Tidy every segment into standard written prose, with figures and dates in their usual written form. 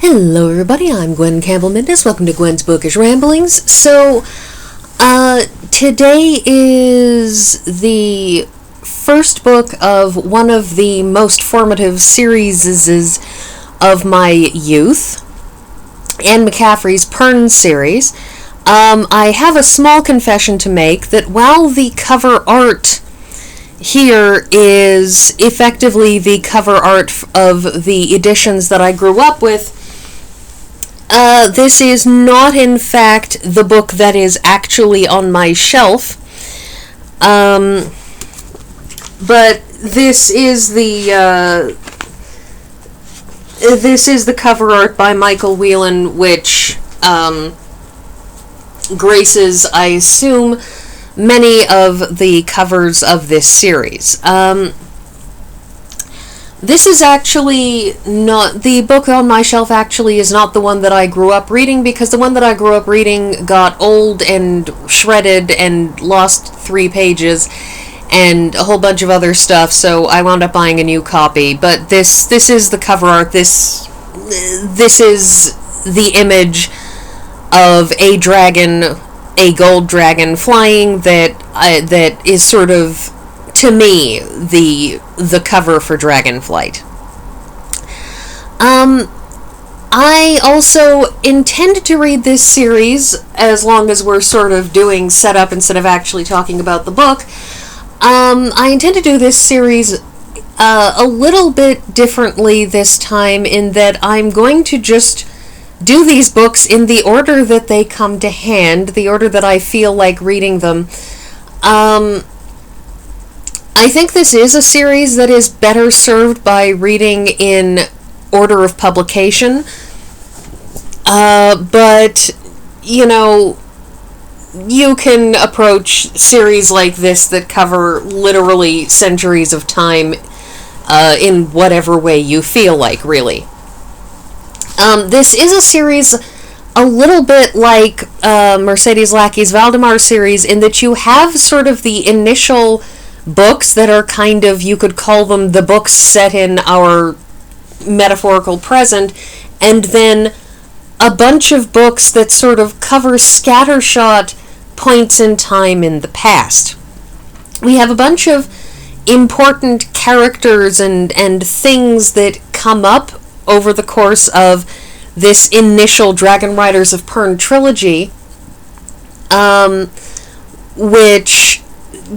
Hello everybody, I'm Gwen Campbell-Mindes. Welcome to Gwen's Bookish Ramblings. So, today is the first book of one of the most formative series of my youth, Anne McCaffrey's Pern series. I have a small confession to make that while the cover art here is effectively the cover art of the editions that I grew up with, this is not, in fact, the book that is actually on my shelf. But this is the cover art by Michael Whelan, which graces, I assume, many of the covers of this series. This is actually not, the book on my shelf actually is not the one that I grew up reading, because the one that I grew up reading got old and shredded and lost 3 pages and a whole bunch of other stuff, so I wound up buying a new copy. But this is the cover art. This is the image of a dragon, a gold dragon flying that is sort of, to me, the cover for Dragonflight. I also intended to read this series, as long as we're sort of doing setup instead of actually talking about the book. I intend to do this series a little bit differently this time, in that I'm going to just do these books in the order that they come to hand, the order that I feel like reading them. I think this is a series that is better served by reading in order of publication, but, you know, you can approach series like this that cover literally centuries of time in whatever way you feel like, really. This is a series a little bit like Mercedes Lackey's Valdemar series, in that you have sort of the initial books that are kind of, you could call them the books set in our metaphorical present, and then a bunch of books that sort of cover scattershot points in time in the past. We have a bunch of important characters and things that come up over the course of this initial Dragon Riders of Pern trilogy, which,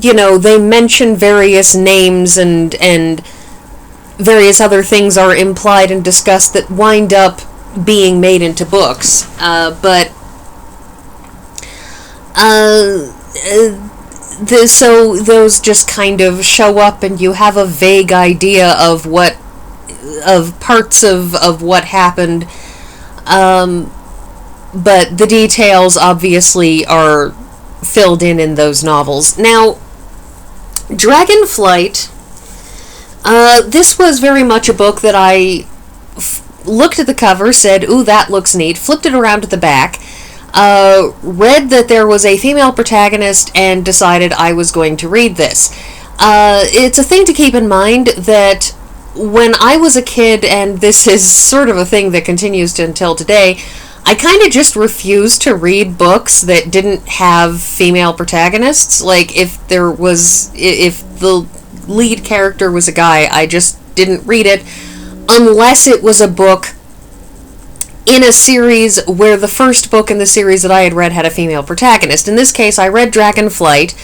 you know, they mention various names and various other things are implied and discussed that wind up being made into books. So those just kind of show up, and you have a vague idea of parts of what happened, but the details obviously are filled in those novels. Now, Dragonflight, this was very much a book that I looked at the cover, said, ooh, that looks neat, flipped it around to the back, read that there was a female protagonist, and decided I was going to read this. It's a thing to keep in mind that when I was a kid, and this is sort of a thing that continues until today, I kind of just refused to read books that didn't have female protagonists. Like, if the lead character was a guy, I just didn't read it, unless it was a book in a series where the first book in the series that I had read had a female protagonist. In this case, I read Dragonflight,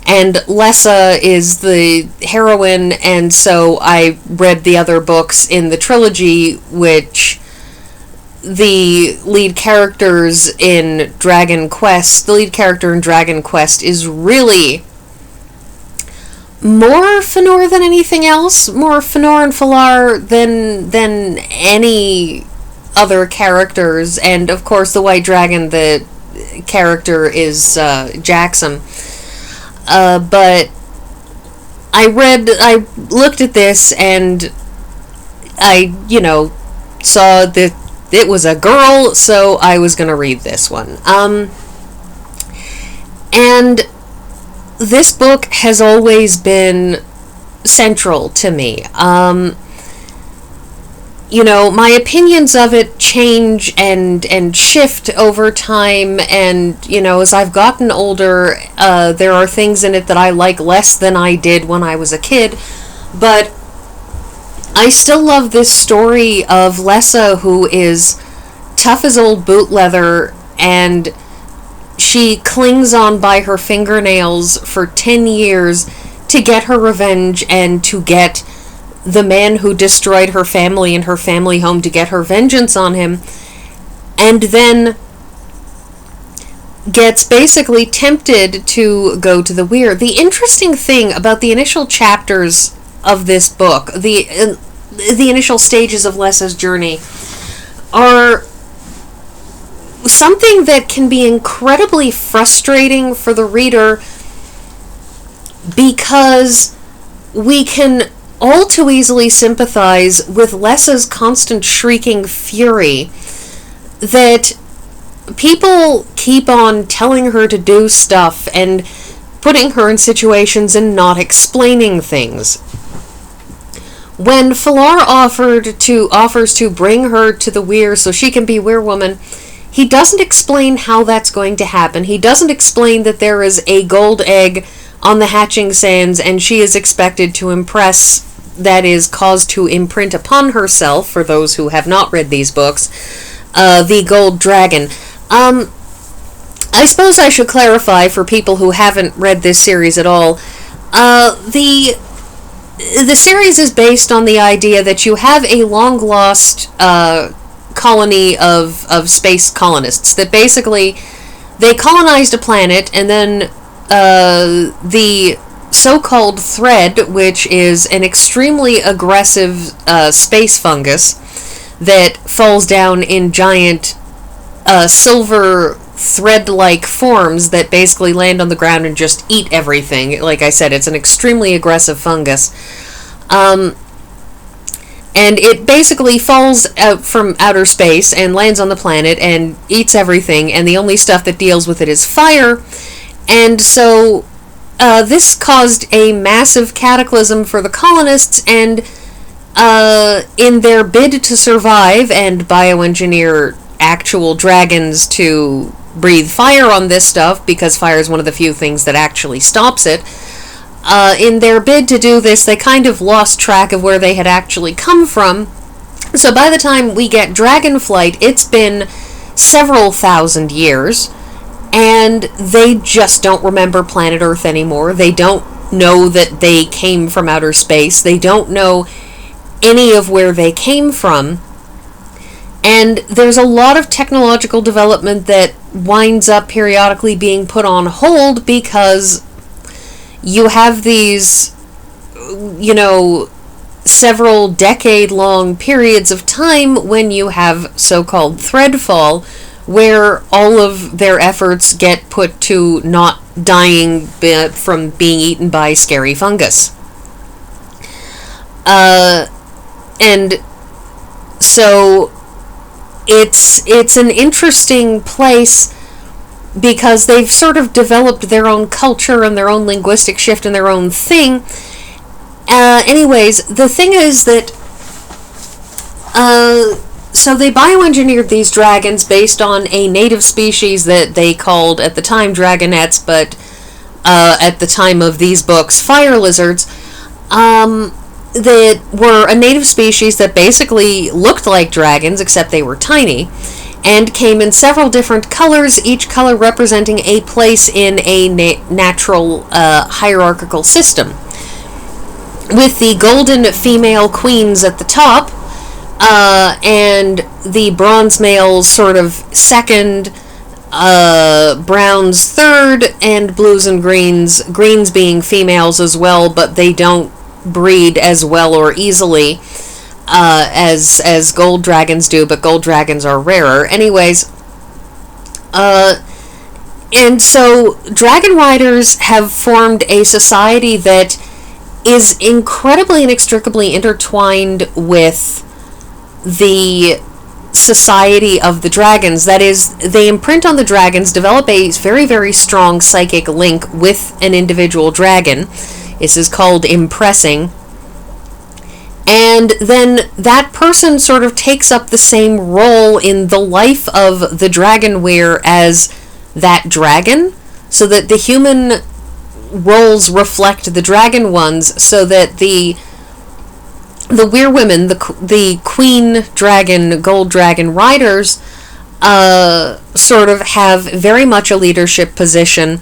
and Lessa is the heroine, and so I read the other books in the trilogy, which the lead character in Dragon Quest is really more Fëanor than anything else, more Fëanor and Fëlar than any other characters, and of course the White Dragon, the character is Jackson. But I looked at this, and I, saw that it was a girl, so I was going to read this one. And this book has always been central to me. my opinions of it change and shift over time, and, as I've gotten older, there are things in it that I like less than I did when I was a kid, but I still love this story of Lessa, who is tough as old boot leather, and she clings on by her fingernails for 10 years to get her revenge and to get the man who destroyed her family and her family home, to get her vengeance on him, and then gets basically tempted to go to the weir. The interesting thing about the initial chapters of this book, the initial stages of Lessa's journey, are something that can be incredibly frustrating for the reader, because we can all too easily sympathize with Lessa's constant shrieking fury that people keep on telling her to do stuff and putting her in situations and not explaining things. When Falar offers to bring her to the weir so she can be weirwoman, he doesn't explain how that's going to happen. He doesn't explain that there is a gold egg on the hatching sands and she is expected to impress, that is, caused to imprint upon herself, for those who have not read these books, the gold dragon. I suppose I should clarify for people who haven't read this series at all. The series is based on the idea that you have a long-lost colony of space colonists, that basically they colonized a planet, and then the so-called thread, which is an extremely aggressive space fungus that falls down in giant silver thread-like forms that basically land on the ground and just eat everything. Like I said, it's an extremely aggressive fungus. And it basically falls out from outer space and lands on the planet and eats everything, and the only stuff that deals with it is fire. And so this caused a massive cataclysm for the colonists, and in their bid to survive and bioengineer actual dragons to breathe fire on this stuff, because fire is one of the few things that actually stops it, in their bid to do this, they kind of lost track of where they had actually come from. So by the time we get Dragonflight, it's been several thousand years, and they just don't remember planet Earth anymore. They don't know that they came from outer space. They don't know any of where they came from. And there's a lot of technological development that winds up periodically being put on hold, because you have these, several decade-long periods of time when you have so-called threadfall, where all of their efforts get put to not dying from being eaten by scary fungus. And so it's an interesting place, because they've sort of developed their own culture and their own linguistic shift and their own thing. Anyways, the thing is that so they bioengineered these dragons based on a native species that they called at the time dragonettes, but at the time of these books, fire lizards, that were a native species that basically looked like dragons, except they were tiny, and came in several different colors, each color representing a place in a natural hierarchical system, with the golden female queens at the top, and the bronze males sort of second, browns third, and blues and greens being females as well, but they don't breed as well or easily as gold dragons do, but gold dragons are rarer. Anyways, and so dragon riders have formed a society that is incredibly inextricably intertwined with the society of the dragons. That is, they imprint on the dragons, develop a very, very strong psychic link with an individual dragon. This is called impressing. And then that person sort of takes up the same role in the life of the dragon weir as that dragon, so that the human roles reflect the dragon ones, so that the weir women, the queen dragon, gold dragon riders, sort of have very much a leadership position.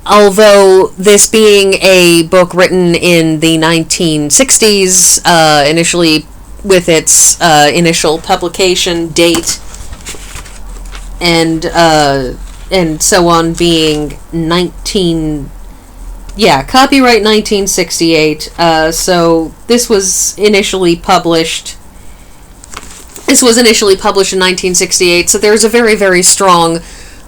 Although this being a book written in the 1960s, initially with its initial publication date and so on being copyright 1968. So this was initially published. This was initially published in 1968. So there's a very, very strong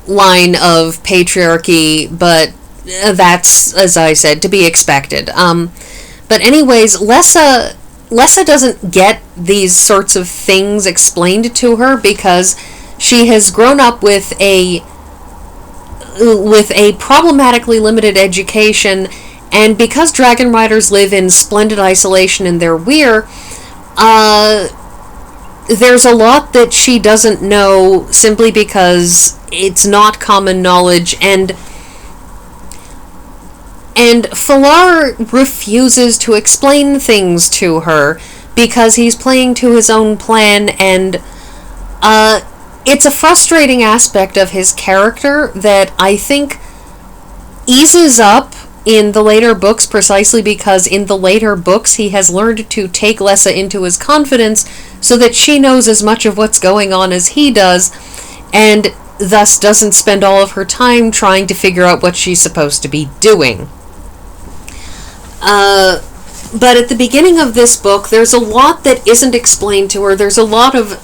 line of patriarchy, but that's, as I said, to be expected. But anyways, Lessa doesn't get these sorts of things explained to her because she has grown up with a problematically limited education, and because dragon riders live in splendid isolation in their weir, there's a lot that she doesn't know simply because it's not common knowledge, and Falar refuses to explain things to her because he's playing to his own plan, and it's a frustrating aspect of his character that I think eases up in the later books, precisely because in the later books he has learned to take Lessa into his confidence so that she knows as much of what's going on as he does, and thus doesn't spend all of her time trying to figure out what she's supposed to be doing. But at the beginning of this book, there's a lot that isn't explained to her. There's a lot of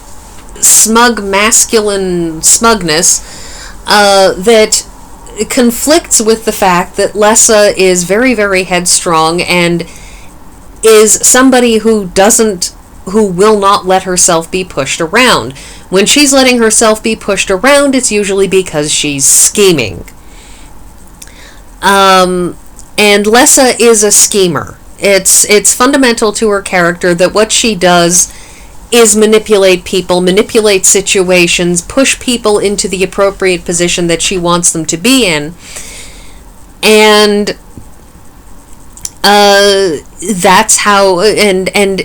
smug, masculine smugness that conflicts with the fact that Lessa is very, very headstrong and is somebody who will not let herself be pushed around. When she's letting herself be pushed around, it's usually because she's scheming. And Lessa is a schemer. It's fundamental to her character that what she does is manipulate people, manipulate situations, push people into the appropriate position that she wants them to be in. And that's how, and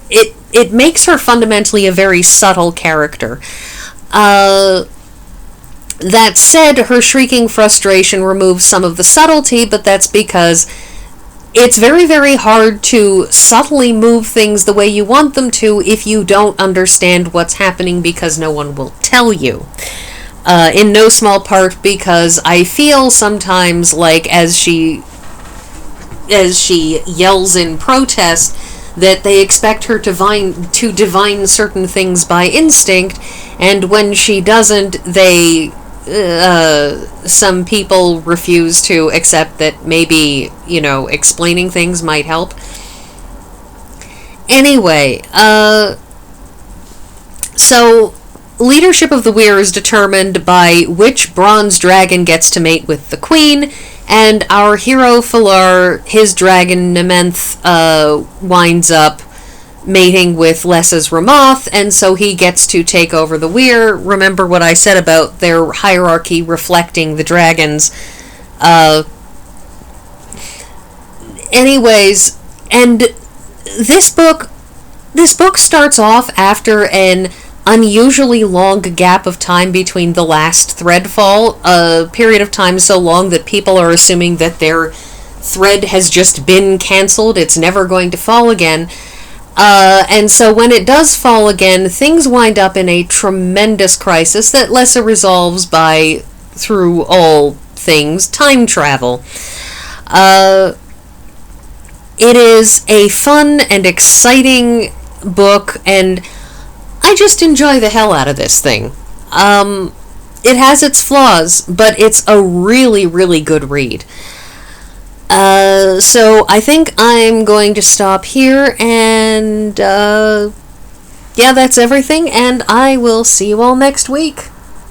it makes her fundamentally a very subtle character. That said, her shrieking frustration removes some of the subtlety, but that's because it's very, very hard to subtly move things the way you want them to if you don't understand what's happening, because no one will tell you. In no small part because I feel sometimes like as she yells in protest that they expect her to divine certain things by instinct, and when she doesn't, some people refuse to accept that maybe, explaining things might help. Anyway, so leadership of the weir is determined by which bronze dragon gets to mate with the queen, and our hero Falar, his dragon Nementh, winds up mating with Lessa's Ramoth, and so he gets to take over the weir. Remember what I said about their hierarchy reflecting the dragons. Anyways, and this book starts off after an unusually long gap of time between the last thread fall, a period of time so long that people are assuming that their thread has just been cancelled, it's never going to fall again. And so when it does fall again, things wind up in a tremendous crisis that Lessa resolves by, through all things, time travel. It is a fun and exciting book, and I just enjoy the hell out of this thing. It has its flaws, but it's a really, really good read. So I think I'm going to stop here, and that's everything, and I will see you all next week.